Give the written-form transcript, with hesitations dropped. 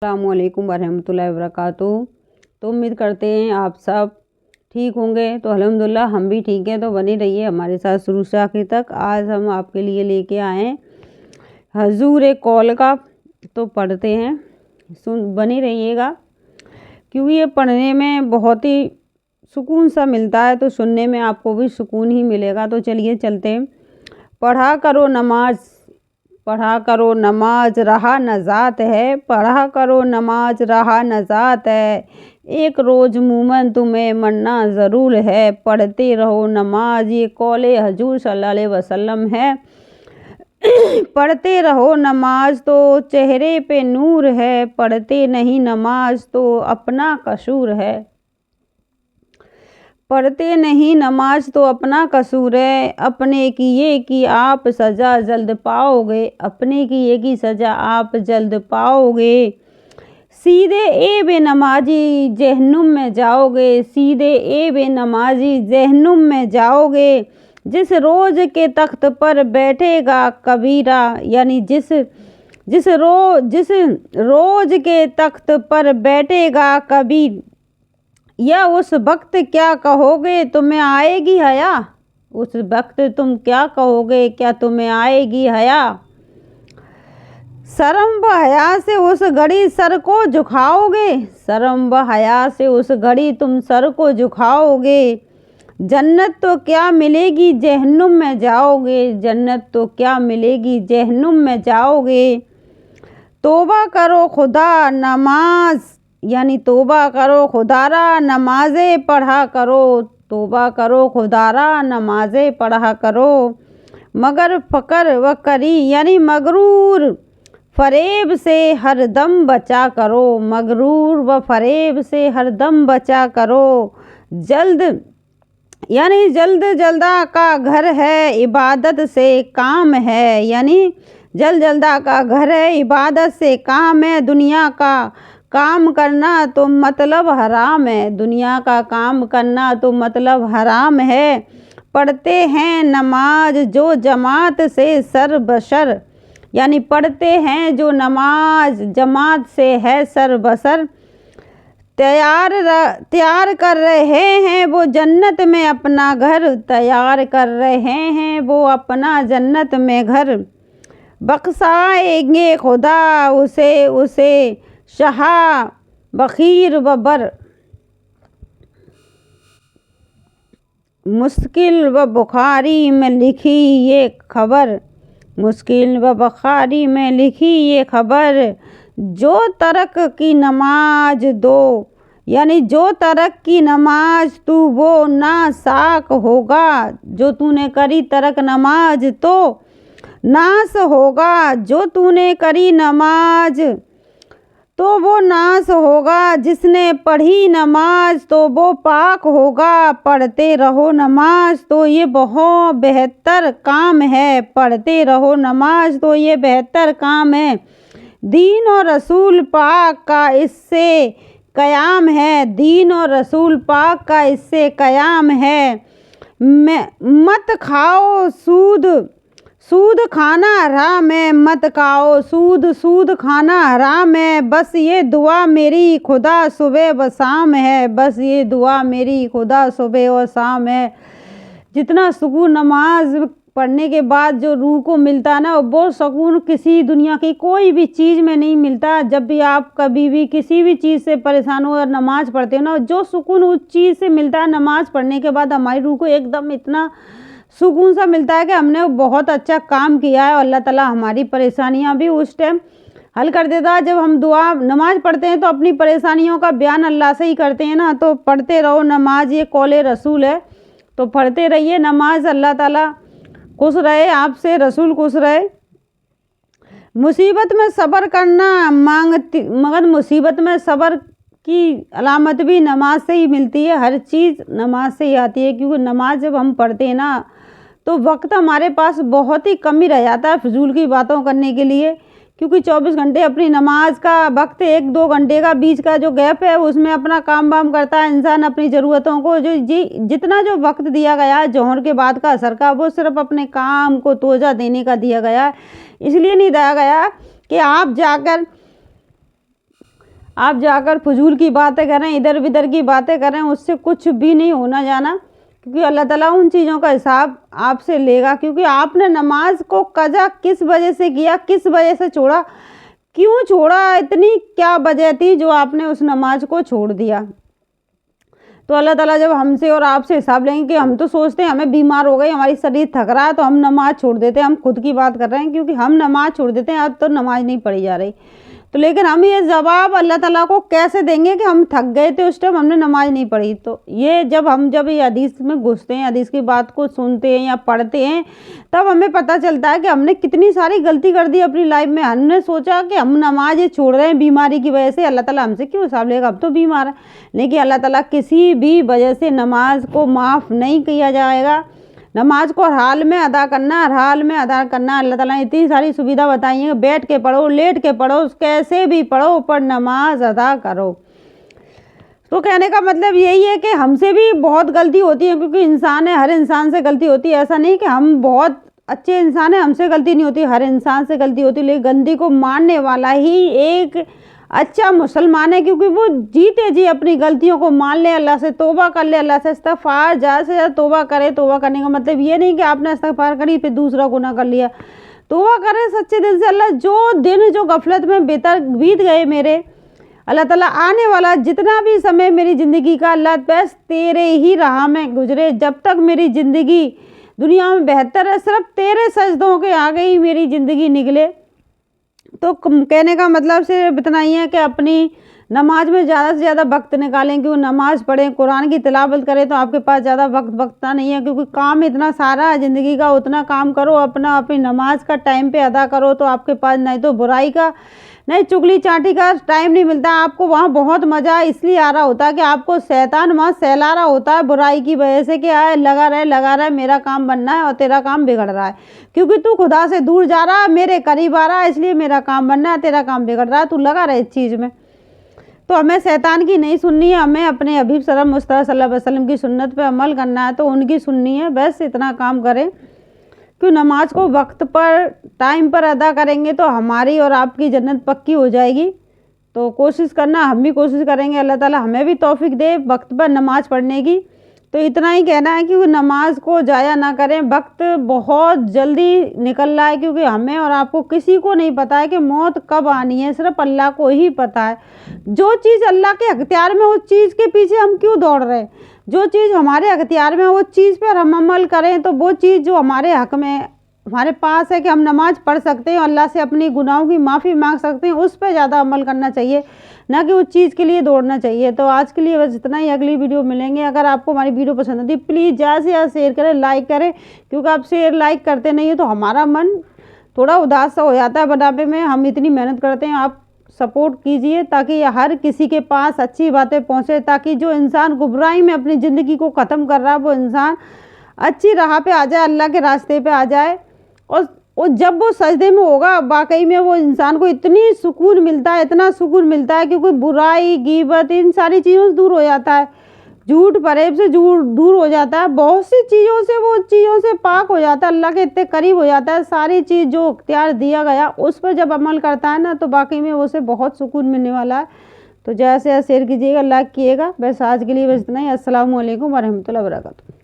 अस्सलामुअलैकुम वरहमतुल्लाहि वबरकातुहू। तो उम्मीद करते हैं आप सब ठीक होंगे। तो अल्हम्दुलिल्लाह हम भी ठीक हैं। तो बने रहिए हमारे साथ शुरू से आखिर तक। आज हम आपके लिए लेके आए हैं हुजूर कौल का। तो पढ़ते हैं, बने रहिएगा क्योंकि ये पढ़ने में बहुत ही सुकून सा मिलता है। तो सुनने में आपको भी सुकून ही मिलेगा। तो चलिए चलते हैं। पढ़ा करो नमाज, पढ़ा करो नमाज रहा नजात है, पढ़ा करो नमाज रहा नजात है। एक रोज़ मूमन तुम्हें मरना ज़रूर है, पढ़ते रहो नमाज ये कौले हजूर सल्लल्लाहु अलैहि वसल्लम है। पढ़ते रहो नमाज तो चेहरे पे नूर है, पढ़ते नहीं नमाज तो अपना कसूर है। पढ़ते नहीं नमाज तो अपना कसूर है, अपने किए की आप सज़ा जल्द पाओगे, अपने किए की सज़ा आप जल्द पाओगे। सीधे ए बेनमाजी जहन्नुम में जाओगे, सीधे ए बेनमाजी जहन्नुम में जाओगे। जिस रोज़ के तख्त पर बैठेगा कबीरा, यानी जिस रोज़ के तख्त पर बैठेगा कबीर, या उस वक्त क्या कहोगे तुम्हें आएगी हया, उस वक्त तुम क्या कहोगे क्या तुम्हें आएगी हया। शर्म व हया से उस घड़ी सर को झुकाओगे, शर्म व हया से उस घड़ी तुम सर को झुकाओगे। जन्नत तो क्या मिलेगी जहन्नुम में जाओगे, जन्नत तो क्या मिलेगी जहन्नुम में जाओगे। तौबा करो खुदा नमाज, यानी तौबा करो खुदारा नमाज़े पढ़ा करो, तौबा करो खुदारा नमाज़े पढ़ा करो। मगर फ़कर व करी यानी मगरूर फरेब से हर दम बचा करो, मगरूर व फरेब से हर दम बचा करो। जल्द यानी जल्दा का घर है इबादत से काम है, यानी जल्दा का घर है इबादत से काम है। दुनिया का काम करना तो मतलब हराम है, दुनिया का काम करना तो मतलब हराम है। पढ़ते हैं नमाज जो जमात से सर बसर, यानी पढ़ते हैं जो नमाज जमात से है सर बसर। तैयार कर रहे हैं वो जन्नत में अपना घर, तैयार कर रहे हैं वो अपना जन्नत में घर। बख्शाएंगे खुदा उसे शहा बखीर व बर, मुश्किल व बुखारी में लिखी ये खबर, मुश्किल व बुखारी में लिखी ये खबर। जो तरक की नमाज दो, यानी जो तरक की नमाज तू वो ना साक होगा, जो तूने करी तरक नमाज तो नाश होगा, जो तूने करी नमाज तो वो नाश होगा। जिसने पढ़ी नमाज तो वो पाक होगा, पढ़ते रहो नमाज तो ये बहुत बेहतर काम है, पढ़ते रहो नमाज तो ये बेहतर काम है। दीन और रसूल पाक का इससे क़याम है, दीन और रसूल पाक का इससे क़याम है। मत खाओ सूद खाना हराम है, मत खाओ सूद खाना हराम है। बस ये दुआ मेरी खुदा सुबह व शाम है, बस ये दुआ मेरी खुदा सुबह व शाम है। जितना सुकून नमाज पढ़ने के बाद जो रूह को मिलता है ना, वो सुकून किसी दुनिया की कोई भी चीज़ में नहीं मिलता। जब भी आप कभी भी किसी भी चीज़ से परेशान हो और नमाज़ पढ़ते हो ना, जो सुकून उस चीज़ से मिलता है नमाज़ पढ़ने के बाद, हमारी रूह को एकदम इतना सुकून सा मिलता है कि हमने बहुत अच्छा काम किया है। और अल्लाह ताला हमारी परेशानियां भी उस टाइम हल कर देता है। जब हम दुआ नमाज पढ़ते हैं तो अपनी परेशानियों का बयान अल्लाह से ही करते हैं ना। तो पढ़ते रहो नमाज ये कौले रसूल है, तो पढ़ते रहिए नमाज। अल्लाह ताला खुश रहे आपसे, रसूल खुश रहे। मुसीबत में सब्र करना मांगती, मगर मुसीबत में सब्र की अलामत भी नमाज से ही मिलती है। हर चीज़ नमाज से ही आती है, क्योंकि नमाज जब हम पढ़ते हैं ना तो वक्त हमारे पास बहुत ही कम ही रह जाता है फिजूल की बातों करने के लिए। क्योंकि 24 घंटे अपनी नमाज का वक्त 1-2 घंटे का बीच का जो गैप है उसमें अपना काम वाम करता है इंसान, अपनी ज़रूरतों को जितना जो वक्त दिया गया है जोहर के बाद का असर का, वो सिर्फ अपने काम को तोज़ा देने का दिया गया है। इसलिए नहीं दिया गया कि आप जाकर आप जाकर फजूल की बातें करें, इधर उधर की बातें करें, उससे कुछ भी नहीं होना जाना, क्योंकि अल्लाह ताला उन चीज़ों का हिसाब आपसे लेगा। क्योंकि आपने नमाज को कज़ा किस वजह से किया, किस वजह से छोड़ा, क्यों छोड़ा, इतनी क्या वजह थी जो आपने उस नमाज को छोड़ दिया। तो अल्लाह ताला जब हमसे और आपसे हिसाब लेंगे, कि हम तो सोचते हैं हमें बीमार हो गई, हमारी शरीर थक रहा है तो हम नमाज छोड़ देते हैं, हम खुद की बात कर रहे हैं, क्योंकि हम नमाज छोड़ देते हैं, अब तो नमाज नहीं पढ़ी जा रही। तो लेकिन हम ये जवाब अल्लाह ताला को कैसे देंगे कि हम थक गए थे उस टाइम, हमने नमाज नहीं पढ़ी। तो ये जब ये हदीस में घुसते हैं, हदीस की बात को सुनते हैं या पढ़ते हैं, तब हमें पता चलता है कि हमने कितनी सारी गलती कर दी अपनी लाइफ में। हमने सोचा कि हम नमाज ये छोड़ रहे हैं बीमारी की वजह से, अल्लाह ताला हमसे क्यों हिसाब लेगा, अब तो बीमार है। लेकिन अल्लाह ताला किसी भी वजह से नमाज को माफ़ नहीं किया जाएगा। नमाज को हर हाल में अदा करना, हर हाल में अदा करना। अल्लाह ताला ने इतनी सारी सुविधा बताई है, बैठ के पढ़ो, लेट के पढ़ो, कैसे भी पढ़ो, पर नमाज अदा करो। तो कहने का मतलब यही है कि हमसे भी बहुत गलती होती है, क्योंकि इंसान है, हर इंसान से गलती होती है। ऐसा नहीं कि हम बहुत अच्छे इंसान हैं, हमसे गलती नहीं होती, हर इंसान से गलती होती है। लेकिन गलती को मानने वाला ही एक अच्छा मुसलमान है, क्योंकि वो जीते जी अपनी गलतियों को मान ले, अल्लाह से तौबा कर ले, अल्लाह से इस्तिग़फ़ार ज़्यादा से ज़्यादा तौबा करे। तौबा करने का मतलब ये नहीं कि आपने इस्तिग़फ़ार करी फिर दूसरा गुनाह कर लिया। तौबा करें सच्चे दिल से। अल्लाह जो दिन जो गफलत में बीत गए मेरे, अल्लाह ताला आने वाला जितना भी समय मेरी ज़िंदगी का, अल्लाह बस तेरे ही राह में गुजरे। जब तक मेरी ज़िंदगी दुनिया में बेहतर है, सिर्फ तेरे सजदों के आगे ही मेरी ज़िंदगी निकले। तो कहने का मतलब सिर्फ इतना ही है कि अपनी नमाज में ज़्यादा से ज़्यादा वक्त निकालें, क्योंकि नमाज़ पढ़ें, कुरान की तिलावत करें, तो आपके पास ज़्यादा वक्त बचता नहीं है, क्योंकि काम इतना सारा है ज़िंदगी का। उतना काम करो, अपनी नमाज का टाइम पे अदा करो, तो आपके पास नहीं तो बुराई का, नहीं चुगली चाटी का टाइम नहीं मिलता। आपको वहाँ बहुत मज़ा इसलिए आ रहा होता है कि आपको शैतान वहाँ सहला रहा होता है बुराई की वजह से, कि आए लगा रहे, मेरा काम बनना है और तेरा काम बिगड़ रहा है, क्योंकि तू खुदा से दूर जा रहा है, मेरे करीब आ रहा है, इसलिए मेरा काम बनना है, तेरा काम बिगड़ रहा है, तू लगा रहे इस चीज़ में। तो हमें शैतान की नहीं सुननी है, हमें अपने हबीब मुस्तफ़ा सल्लल्लाहु अलैहि वसल्लम की सुन्नत पे अमल करना है, तो उनकी सुननी है। बस इतना काम करें कि नमाज को वक्त पर टाइम पर अदा करेंगे तो हमारी और आपकी जन्नत पक्की हो जाएगी। तो कोशिश करना, हम भी कोशिश करेंगे, अल्लाह ताला हमें भी तौफीक दे वक्त पर नमाज पढ़ने की। तो इतना ही कहना है कि नमाज को ज़ाया ना करें, वक्त बहुत जल्दी निकल रहा है, क्योंकि हमें और आपको किसी को नहीं पता है कि मौत कब आनी है, सिर्फ अल्लाह को ही पता है। जो चीज़ अल्लाह के अख्तियार में, उस चीज़ के पीछे हम क्यों दौड़ रहे हैं। जो चीज़ हमारे अख्तियार में, उस चीज़ पर हम अमल करें, तो वो चीज़ जो हमारे हक़ में हमारे पास है कि हम नमाज पढ़ सकते हैं, अल्लाह से अपनी गुनाहों की माफ़ी मांग सकते हैं, उस पर ज़्यादा अमल करना चाहिए, ना कि उस चीज़ के लिए दौड़ना चाहिए। तो आज के लिए बस इतना ही, अगली वीडियो मिलेंगे। अगर आपको हमारी वीडियो पसंद आती है, प्लीज़ ज़्यादा से ज़्यादा शेयर करें, लाइक करें, क्योंकि आप शेयर लाइक करते नहीं है तो हमारा मन थोड़ा उदास सा हो जाता है बनाने में। हम इतनी मेहनत करते हैं, आप सपोर्ट कीजिए ताकि हर किसी के पास अच्छी बातें पहुँचे, ताकि जो इंसान गुमराही में अपनी ज़िंदगी को ख़त्म कर रहा है, वो इंसान अच्छी राह पे आ जाए, अल्लाह के रास्ते पे आ जाए। और जब वो सजदे में होगा, वाकई में वो इंसान को इतनी सुकून मिलता है, इतना सुकून मिलता है, क्योंकि बुराई, गीबत, इन सारी चीज़ों से दूर हो जाता है, झूठ फरेब से दूर हो जाता है, बहुत सी चीज़ों से, वो चीज़ों से पाक हो जाता है, अल्लाह के इतने करीब हो जाता है। सारी चीज़ जो इख्तियार दिया गया उस पर जब अमल करता है ना, तो वाकई में उसे बहुत सुकून मिलने वाला है। तो जैसे शेयर कीजिएगा, लाइक कीजिएगा। बस आज के लिए बस इतना ही। अस्सलामु अलैकुम वरहमतुल्लाहि वबरकातुहू।